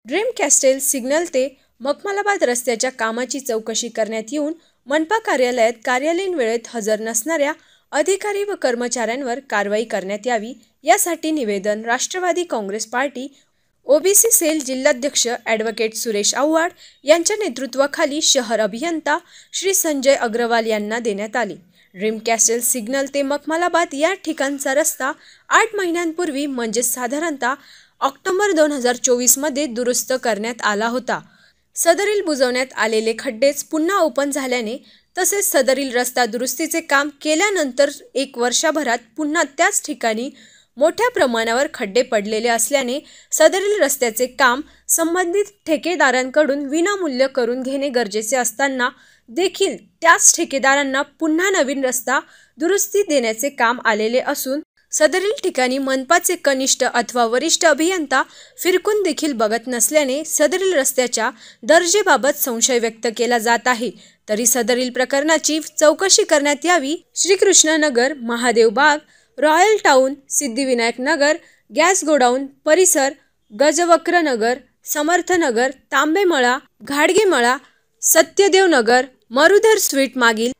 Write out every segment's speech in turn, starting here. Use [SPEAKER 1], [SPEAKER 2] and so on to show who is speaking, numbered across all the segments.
[SPEAKER 1] Dream castle signal ते मखमलाबाद रस्त्याच्या कामाची चौकशी करण्यात येऊन मनपा कार्यालयात कार्यालयीन वेळेत हजर नसणाऱ्या अधिकारी व कर्मचाऱ्यांवर कारवाई करण्यात यावी यासाठी निवेदन राष्ट्रवादी काँग्रेस पार्टी ओबीसी सेल जिल्हाध्यक्ष ॲडव्होकेट सुरेश आव्हाड यांच्या नेतृत्वाखाली शहर अभियंता श्री संजय अग्रवाल यांना देण्यात आले। ड्रीम कॅस्टेल सिग्नल ते मखमलाबाद या ठिकाणचा रस्ता 8 महिन्यांपूर्वी म्हणजे साधारणतः ऑक्टोबर 2024 मध्ये दुरुस्त करण्यात आला होता। सदरील बुजवण्यात आलेले खड्डेच पुन्हा ओपन झाल्याने तसेच सदरील रस्ता दुरुस्तीचे काम केल्यानंतर 1 वर्षभरात पुन्हा त्याच ठिकाणी मोठ्या प्रमाणावर खड्डे पडलेले असल्याने सदरील रस्त्याचे काम संबंधित ठेकेदारांकडून विनामूल्य करून घेणे गरजेचे असताना देखील त्याच ठेकेदारांना पुन्हा नवीन रस्ता दुरुस्ती देण्याचे काम आलेले असून सदरील ठिकाणी मनपाचे कनिष्ठ अथवा वरिष्ठ अभियंता फिरकून देखील बघत नसल्याने सदरील रस्त्याच्या दर्जेबाबत संशय व्यक्त केला जात आहे। तरी सदरील प्रकरणाची चौकशी करण्यात यावी। श्रीकृष्णनगर, महादेव बाग, रॉयल टाउन, सिद्धिविनायक नगर, गॅस गोडाऊन परिसर, गजवक्र नगर, समर्थ नगर, तांबेमळा, घाडगेमळा, सत्यदेव नगर, मरुधर स्वीट मागील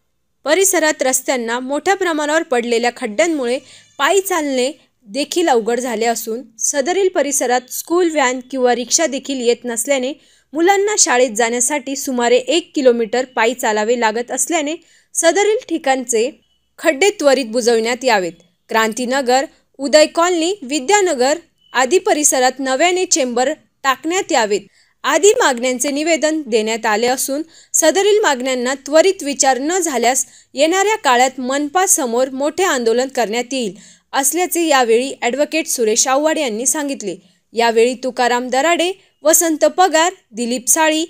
[SPEAKER 1] परिसरात रस्त्यांना मोठ्या प्रमाणावर पडलेल्या खड्ड्यांमुळे पायी चालणे देखील अवघड झाले असून सदरील परिसरात स्कूल व्हॅन किंवा रिक्षा देखील येत नसल्याने मुलांना शाळेत जाण्यासाठी सुमारे 1 किलोमीटर पायी चालावे लागत असल्याने सदरील ठिकाणचे खड्डे त्वरित बुजवण्यात यावेत। क्रांतीनगर, उदय कॉलनी, विद्यानगर आदी परिसरात नव्याने चेंबर टाकण्यात यावेत आदी मागण्यांचे निवेदन देण्यात आले असून सदरील मागण्यांना त्वरित विचार न झाल्यास येणाऱ्या काळात मनपा समोर मोठे आंदोलन करण्यात येईल असल्याचे यावेळी ॲडव्होकेट सुरेश आव्हाड यांनी सांगितले। यावेळी तुकाराम दराडे, वसंत पगार, दिलीप साळी,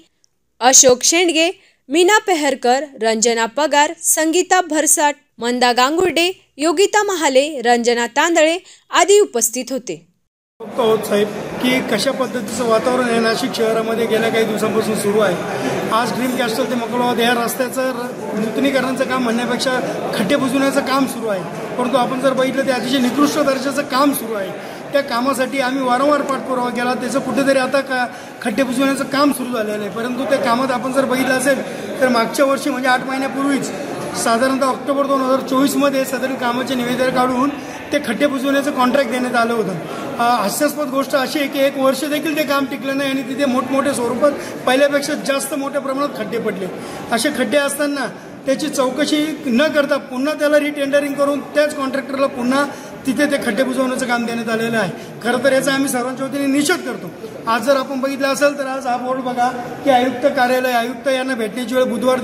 [SPEAKER 1] अशोक शेंडगे, मीना पेहरकर, रंजना पगार, संगीता भरसाट, मंदा गांगुर्डे, योगिता महाले, रंजना तांदळे आदी उपस्थित होते।
[SPEAKER 2] साहेब की कशा पद्धतीचं वातावरण आहे नाशिक शहरामध्ये गेल्या काही दिवसांपासून सुरू आहे। आज ड्रीम कॅस्टल ते मखमलाबाद या रस्त्याचं नूतनीकरणाचं काम म्हणण्यापेक्षा खड्डे बुजवण्याचं काम सुरू आहे, परंतु आपण जर बघितलं ते अतिशय निकृष्ट दर्जाचं काम सुरू आहे। त्या कामासाठी आम्ही वारंवार पाठपुरावा केला, त्याचं कुठेतरी आता खड्डे बुजवण्याचं काम सुरू झालेलं आहे, परंतु त्या कामात आपण जर बघितलं असेल तर मागच्या वर्षी म्हणजे 8 महिन्यापूर्वीच साधारणतः ऑक्टोबर 2024 मध्ये सदरील कामाचे निवेदन काढून ते खड्डे बुजवण्याचं कॉन्ट्रॅक्ट देण्यात आलं होतं। हास्यास्पद गोष्ट अशी आहे की 1 वर्ष देखील ते काम टिकलं नाही आणि तिथे मोठमोठ्या स्वरूपात पहिल्यापेक्षा जास्त मोठ्या प्रमाणात खड्डे पडले। असे खड्डे असताना त्याची चौकशी न करता पुन्हा त्याला रिटेंडरिंग करून त्याच कॉन्ट्रॅक्टरला पुन्हा तिथे ते खड्डे बुजवण्याचं काम देण्यात आलेलं आहे। खरं तर याचा आम्ही सर्वांच्या वतीने निषेध करतो। आज जर आपण बघितलं असेल तर आज हा बोर्ड बघा की आयुक्त कार्यालय, आयुक्त यांना भेटण्याची वेळ बुधवार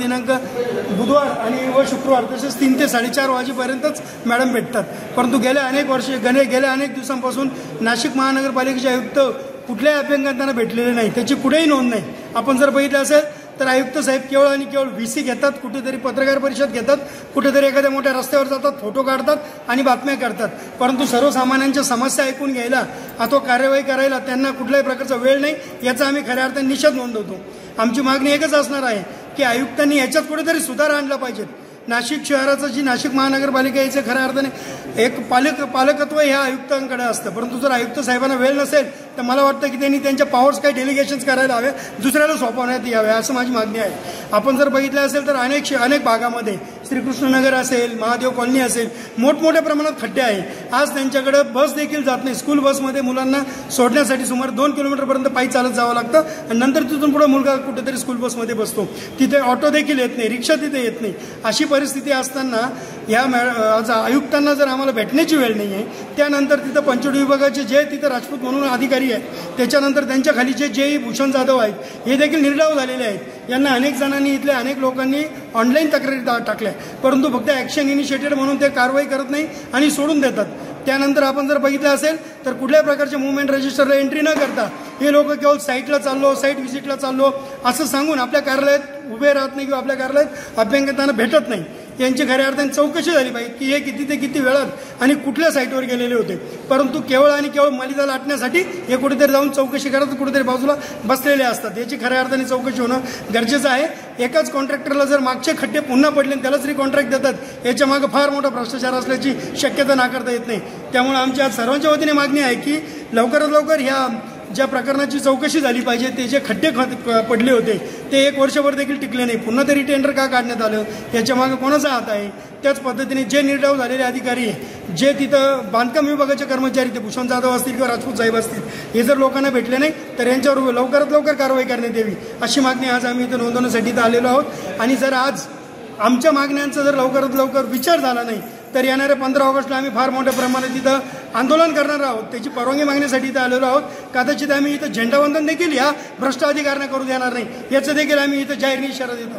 [SPEAKER 2] आणि शुक्रवार तसेच 3 ते 4:30 वाजेपर्यंतच मॅडम भेटतात, परंतु गेल्या अनेक दिवसांपासून नाशिक महानगरपालिकेचे आयुक्त कुठल्याही अभ्यंगतांना भेटलेले नाही, त्याची कुठेही नोंद नाही। आपण जर बघितलं असेल तर आयुक्त साहेब केवळ आणि केवळ VC घेतात, कुठेतरी पत्रकार परिषद घेतात, कुठेतरी एखाद्या मोठ्या रस्त्यावर जातात, फोटो काढतात आणि बातम्या करतात, परंतु सर्वसामान्यांच्या समस्या ऐकून घ्यायला अथवा कार्यवाही करायला त्यांना कुठल्याही प्रकारचा वेळ नाही। याचा आम्ही खऱ्या अर्थाने निषेध नोंदवतो। आमची मागणी एकच असणार आहे की आयुक्तांनी याच्यात कुठेतरी सुधार आणला पाहिजे। नाशिक शहराचं जी नाशिक महानगरपालिका याचं खऱ्या अर्थाने एक पालकत्व ह्या आयुक्तांकडे असतं, परंतु जर आयुक्त साहेबांना वेळ नसेल तर मला वाटतं की त्यांनी त्यांच्या पॉवर्स काही डेलिगेशन्स करायला हवे, दुसऱ्याला सोपवण्यात यावे असं माझी मागणी आहे। आपण जर बघितलं असेल तर अनेक भागामध्ये श्रीकृष्णनगर असेल, महादेव कॉलनी असेल, मोठमोठ्या प्रमाणात खड्डे आहे। आज त्यांच्याकडे बस देखील जात नाही। स्कूल बसमध्ये मुलांना सोडण्यासाठी सुमारे 2 किलोमीटरपर्यंत पायी चालत जावं लागतं आणि नंतर तिथून पुढे मुलगा कुठेतरी स्कूल बसमध्ये बसतो, तिथे ऑटो देखील येत नाही, रिक्षा तिथे येत नाही। अशी परिस्थिती असताना या आयुक्तांना जर आम्हाला भेटण्याची वेळ नाही आहे, त्यानंतर तिथं पंचवटी विभागाचे जे तिथं राजपूत म्हणून अधिकारी आहेत, त्याच्यानंतर त्यांच्या खालीचे जे भूषण जाधव आहेत हे देखील निर्डाव झालेले आहेत। यांना अनेक जणांनी इथल्या अनेक लोकांनी ऑनलाईन तक्रारी टाकल्या, परंतु फक्त ॲक्शन इनिशिएटेड म्हणून ते कारवाई करत नाही आणि सोडून देतात। त्यानंतर आपण जर बघितलं असेल तर कुठल्याही प्रकारचे मुवमेंट रजिस्टरला एंट्री न करता हे लोक केवळ साईट व्हिजिटला चाललो असं सांगून आपल्या कार्यालयात उभे राहत नाही किंवा आपल्या कार्यालयात अभ्यंगतांना भेटत नाही। यांची खऱ्या अर्थाने चौकशी झाली पाहिजे की हे किती ते किती वेळात आणि कुठल्या साईटवर गेलेले होते, परंतु केवळ आणि केवळ मलिदा लाटण्यासाठी हे कुठेतरी जाऊन चौकशी करत कुठेतरी बाजूला बसलेले असतात। याची खऱ्या अर्थाने चौकशी होणं गरजेचं आहे। एकाच कॉन्ट्रॅक्टरला जर मागचे खड्डे पुन्हा पडले आणि त्यालाच रिकॉन्ट्रॅक्ट देतात, याच्या मागे फार मोठा भ्रष्टाचार असल्याची शक्यता नाकारता येत नाही। त्यामुळे आमची आज सर्वांच्या वतीने मागणी आहे की लवकरात लवकर ह्या ज्या प्रकरणाची चौकशी झाली पाहिजे ते जे खड्डे पडले होते ते 1 वर्षभर देखील टिकले नाही, पुन्हा तरी टेंडर का काढण्यात आलं, याच्या मागे कोणाचा हात आहे? त्याच पद्धतीने जे निर्डाव झालेले अधिकारी, जे तिथं बांधकाम विभागाचे कर्मचारी, ते भूषण जाधव असतील किंवा राजपूत साहेब असतील, हे जर लोकांना भेटले नाही तर यांच्यावर लवकरात लवकर कारवाई करण्यात यावी अशी मागणी आज आम्ही इथं नोंदवण्यासाठी इथं आलेलो आहोत. आणि जर आज आमच्या मागण्यांचा जर लवकरात लवकर विचार झाला नाही तर येणाऱ्या 15 ऑगस्टला आम्ही फार मोठ्या प्रमाणात इथं आंदोलन करणार आहोत. त्याची परवानगी मागण्यासाठी इथं आलेलो आहोत. कदाचित आम्ही इथं झेंडावंदन देखील या भ्रष्ट अधिकाऱ्यांना करू देणार नाही, याचं देखील आम्ही इथं जाहीर इशारा देतो.